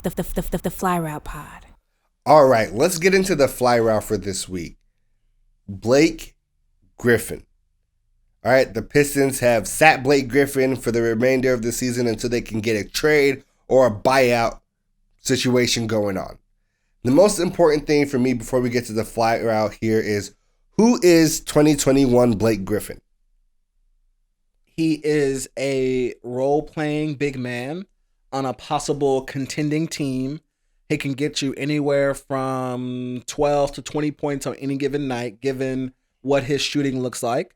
the Fly Route Pod. All right, let's get into the fly route for this week. Blake Griffin. All right, the Pistons have sat Blake Griffin for the remainder of the season until they can get a trade or a buyout situation going on. The most important thing for me before we get to the fly route here is, who is 2021 Blake Griffin? He is a role-playing big man on a possible contending team. He can get you anywhere from 12 to 20 points on any given night, given what his shooting looks like.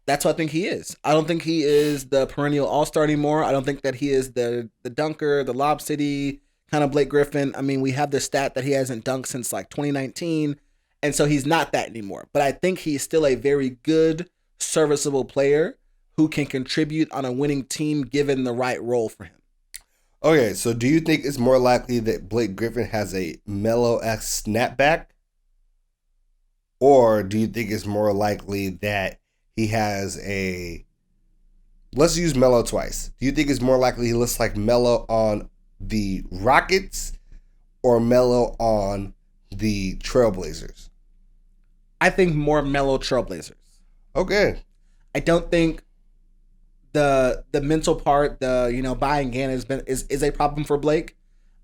That's what I think he is. I don't think he is the perennial all-star anymore. I don't think that he is the dunker, the Lob City kind of Blake Griffin. I mean, we have the stat that he hasn't dunked since like 2019, and so he's not that anymore. But I think he's still a very good, serviceable player who can contribute on a winning team given the right role for him. Okay, so do you think it's more likely that Blake Griffin has a Melo-esque snapback? Or do you think it's more likely that he has a... Let's use Melo twice. Do you think it's more likely he looks like Melo on the Rockets or Melo on the Trailblazers? I think more Melo Trailblazers. Okay. I don't think the mental part, buying in is a problem for Blake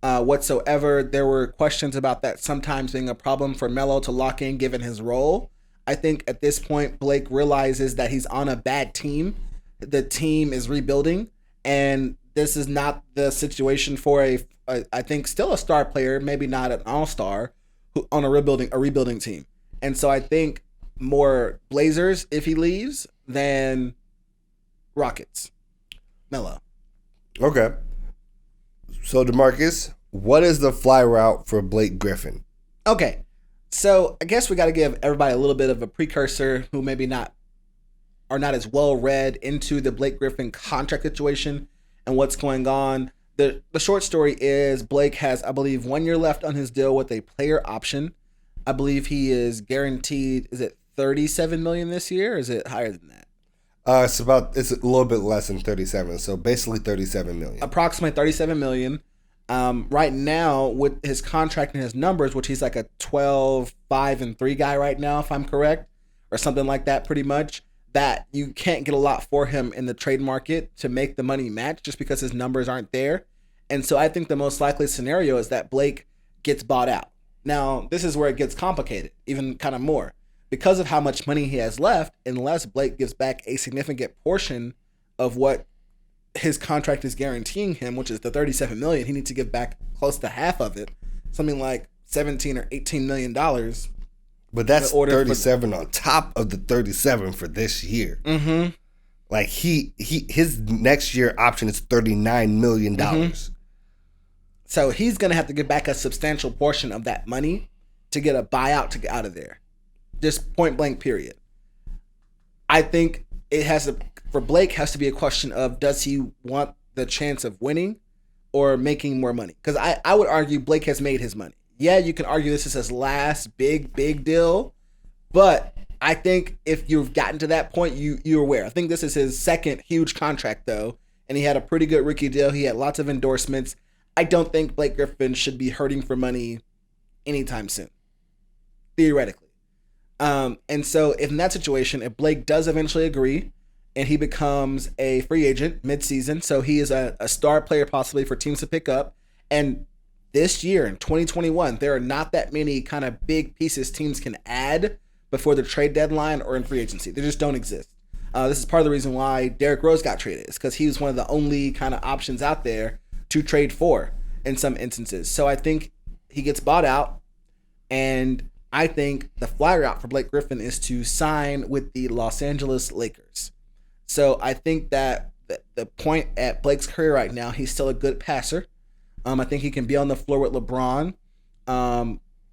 whatsoever. There were questions about that sometimes being a problem for Melo to lock in given his role. I think at this point Blake realizes that he's on a bad team. The team is rebuilding, and this is not the situation for I think still a star player, maybe not an all-star, who on a rebuilding team. And so I think more Blazers if he leaves than Rockets. Melo. Okay. So, DeMarcus, what is the fly route for Blake Griffin? Okay. So, I guess we got to give everybody a little bit of a precursor who maybe are not as well read into the Blake Griffin contract situation and what's going on. The short story is Blake has, I believe, 1 year left on his deal with a player option. I believe he is guaranteed, is it $37 million this year, or is it higher than that? It's a little bit less than 37, so basically 37 million. Approximately 37 million. Right now, with his contract and his numbers, which he's like a 12-5-3 guy right now, if I'm correct, or something like that, pretty much, that you can't get a lot for him in the trade market to make the money match just because his numbers aren't there. And so I think the most likely scenario is that Blake gets bought out. Now, this is where it gets complicated, even kind of more. Because of how much money he has left, unless Blake gives back a significant portion of what his contract is guaranteeing him, which is the $37 million, he needs to give back close to half of it, something like $17 or $18 million. But that's 37 on top of the 37 for this year. Mm-hmm. Like his next year option is $39 million. Mm-hmm. So he's going to have to give back a substantial portion of that money to get a buyout to get out of there. Just point blank, period. I think for Blake has to be a question of, does he want the chance of winning or making more money? Because I would argue Blake has made his money. Yeah, you can argue this is his last big deal, but I think if you've gotten to that point, you're aware. I think this is his second huge contract though, and he had a pretty good rookie deal. He had lots of endorsements. I don't think Blake Griffin should be hurting for money anytime soon, theoretically. And so if in that situation, if Blake does eventually agree and he becomes a free agent mid-season, so he is a star player possibly for teams to pick up, and this year in 2021, there are not that many kind of big pieces teams can add before the trade deadline or in free agency. They just don't exist. This is part of the reason why Derrick Rose got traded, is because he was one of the only kind of options out there to trade for in some instances. So I think he gets bought out, and I think the fly route for Blake Griffin is to sign with the Los Angeles Lakers. So I think that the point at Blake's career right now, he's still a good passer. I think he can be on the floor with LeBron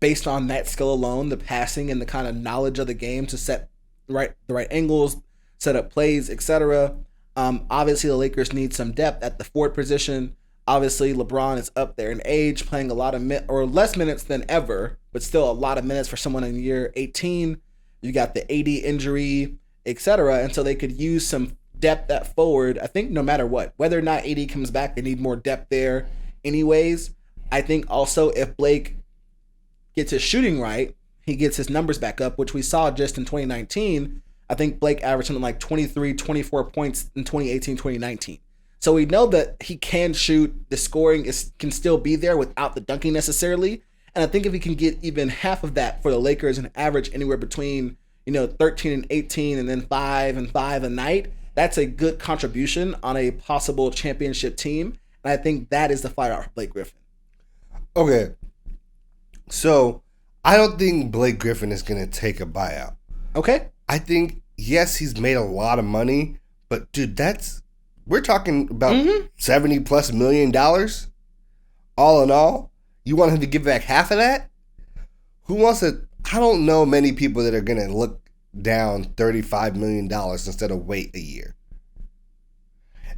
based on that skill alone, the passing and the kind of knowledge of the game to set the right angles, set up plays, etc. Obviously, the Lakers need some depth at the forward position. Obviously, LeBron is up there in age, playing a lot of less minutes than ever, but still a lot of minutes for someone in year 18. You got the AD injury, etc. And so they could use some depth at forward. I think no matter what, whether or not AD comes back, they need more depth there anyways. I think also if Blake gets his shooting right, he gets his numbers back up, which we saw just in 2019. I think Blake averaged something like 23, 24 points in 2018, 2019. So we know that he can shoot. The scoring can still be there without the dunking necessarily. And I think if he can get even half of that for the Lakers and average anywhere between 13 and 18 and then 5 and 5 a night, that's a good contribution on a possible championship team. And I think that is the fire for Blake Griffin. Okay. So I don't think Blake Griffin is going to take a buyout. Okay. I think, yes, he's made a lot of money, but dude, we're talking about $70+ million all in all. You want him to give back half of that? Who wants to? I don't know many people that are going to look down $35 million instead of wait a year.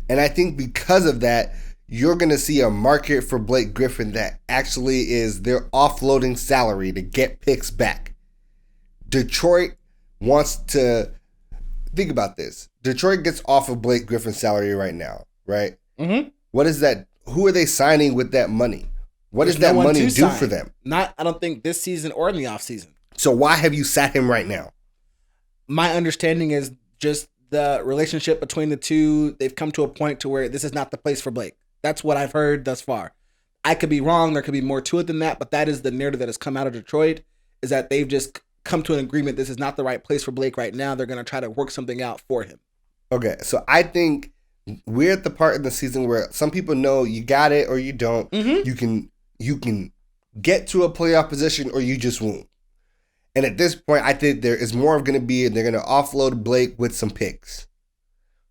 And I think because of that, you're going to see a market for Blake Griffin that actually is they're offloading salary to get picks back. Detroit wants to think about this. Detroit gets off of Blake Griffin's salary right now, right? Mm-hmm. What is that? Who are they signing with that money? What does that money do for them? I don't think this season or in the offseason. So why have you sat him right now? My understanding is just the relationship between the two. They've come to a point to where this is not the place for Blake. That's what I've heard thus far. I could be wrong. There could be more to it than that, but that is the narrative that has come out of Detroit, is that they've just come to an agreement. This is not the right place for Blake right now. They're going to try to work something out for him. Okay, so I think we're at the part in the season where some people know you got it or you don't. Mm-hmm. You can get to a playoff position or you just won't. And at this point, I think there is more going to be, and they're going to offload Blake with some picks,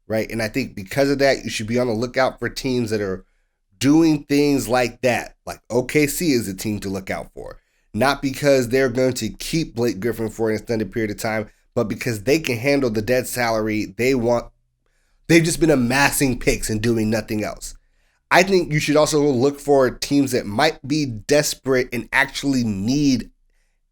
right? And I think because of that, you should be on the lookout for teams that are doing things like that. Like OKC is a team to look out for. Not because they're going to keep Blake Griffin for an extended period of time, but because they can handle the dead salary they want. They've just been amassing picks and doing nothing else. I think you should also look for teams that might be desperate and actually need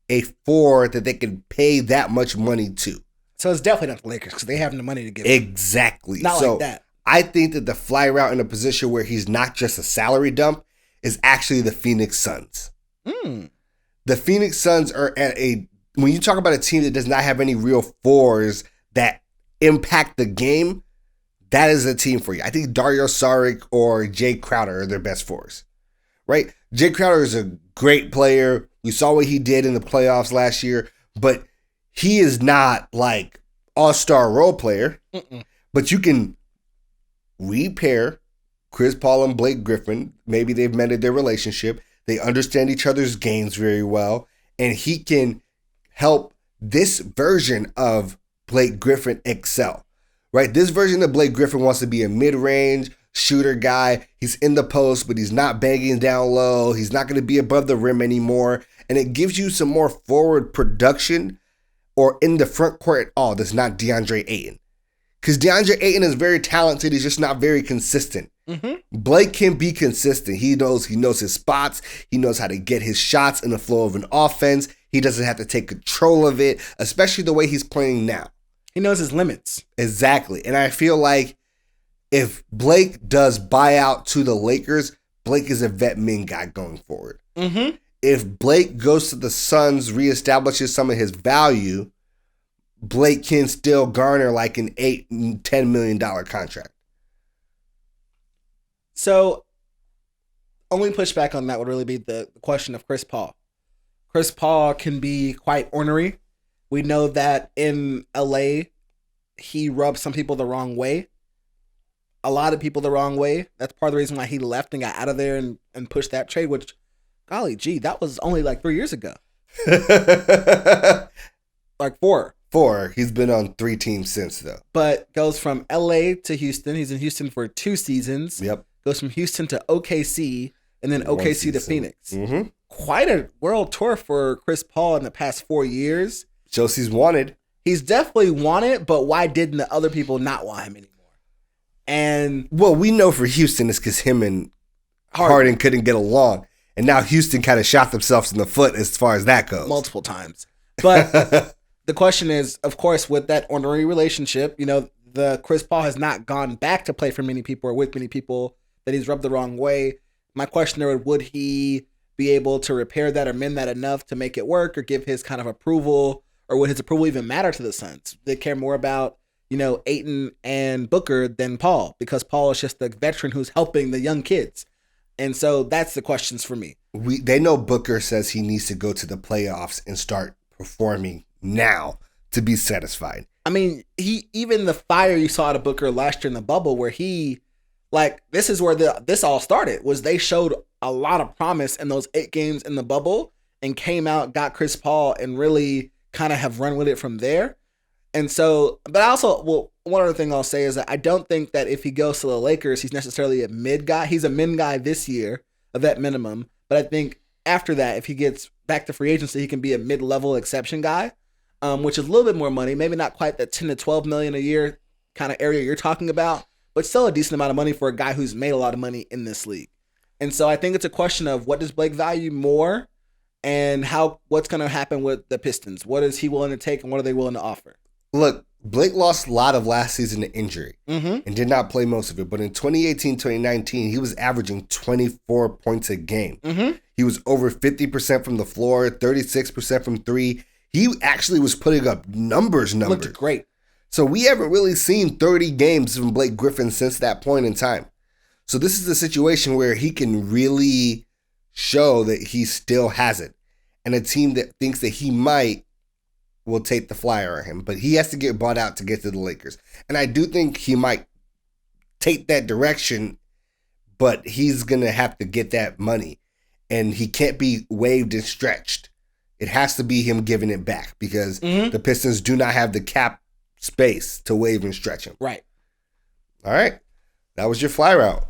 a 4 that they can pay that much money to. So it's definitely not the Lakers because they have the money to give. Exactly. Not like that. I think that the fly route in a position where he's not just a salary dump is actually the Phoenix Suns. The Phoenix Suns are at when you talk about a team that does not have any real 4s that impact the game, that is a team for you. I think Dario Saric or Jay Crowder are their best 4s, right? Jay Crowder is a great player. We saw what he did in the playoffs last year, but he is not like all-star role player. But you can repair Chris Paul and Blake Griffin. Maybe they've mended their relationship. They understand each other's games very well, and he can help this version of Blake Griffin excel, right? This version of Blake Griffin wants to be a mid-range shooter guy. He's in the post, but he's not banging down low. He's not going to be above the rim anymore, and it gives you some more forward production or in the front court at all. That's not DeAndre Ayton, because DeAndre Ayton is very talented. He's just not very consistent. Blake can be consistent. He knows his spots. He knows how to get his shots in the flow of an offense. He doesn't have to take control of it, especially the way he's playing now. He knows his limits. Exactly. And I feel like if Blake does buyout to the Lakers, Blake is a vet min guy going forward. If Blake goes to the Suns, reestablishes some of his value, Blake can still garner like an $8 and $10 million contract. So, only pushback on that would really be the question of Chris Paul. Chris Paul can be quite ornery. We know that in LA, he rubbed some people the wrong way. A lot of people the wrong way. That's part of the reason why he left and got out of there and pushed that trade, which, golly gee, that was only like 3 years ago. Like 4. 4. He's been on 3 teams since, though. But goes from LA to Houston. He's in Houston for 2 seasons. Yep. Goes from Houston to OKC, and then OKC to Phoenix. Mm-hmm. Quite a world tour for Chris Paul in the past 4 years. Shows he's wanted. He's definitely wanted, but why didn't the other people not want him anymore? And well, we know for Houston it's because him and Harden couldn't get along. And now Houston kind of shot themselves in the foot as far as that goes. Multiple times. But the question is, of course, with that ornery relationship, the Chris Paul has not gone back to play for many people or with many people that he's rubbed the wrong way. My question there would he be able to repair that or mend that enough to make it work or give his kind of approval, or would his approval even matter to the Suns? They care more about, Ayton and Booker than Paul, because Paul is just the veteran who's helping the young kids. And so that's the questions for me. They know Booker says he needs to go to the playoffs and start performing now to be satisfied. I mean, even the fire you saw out of Booker last year in the bubble, where this is where this all started, was they showed a lot of promise in those 8 games in the bubble and came out, got Chris Paul, and really kind of have run with it from there. And so, but I also, one other thing I'll say is that I don't think that if he goes to the Lakers, he's necessarily a mid guy. He's a min guy this year of that minimum. But I think after that, if he gets back to free agency, he can be a mid-level exception guy, which is a little bit more money. Maybe not quite that 10 to 12 million a year kind of area you're talking about, but still a decent amount of money for a guy who's made a lot of money in this league. And so I think it's a question of what does Blake value more, and what's going to happen with the Pistons. What is he willing to take, and what are they willing to offer? Look, Blake lost a lot of last season to injury and did not play most of it. But in 2018-2019, he was averaging 24 points a game. He was over 50% from the floor, 36% from 3. He actually was putting up numbers. Looked great. So we haven't really seen 30 games from Blake Griffin since that point in time. So this is a situation where he can really show that he still has it. And a team that thinks that he might will take the flyer on him, but he has to get bought out to get to the Lakers. And I do think he might take that direction, but he's going to have to get that money, and he can't be waived and stretched. It has to be him giving it back, because the Pistons do not have the cap space to waive and stretch him. Right. All right. That was your fly route.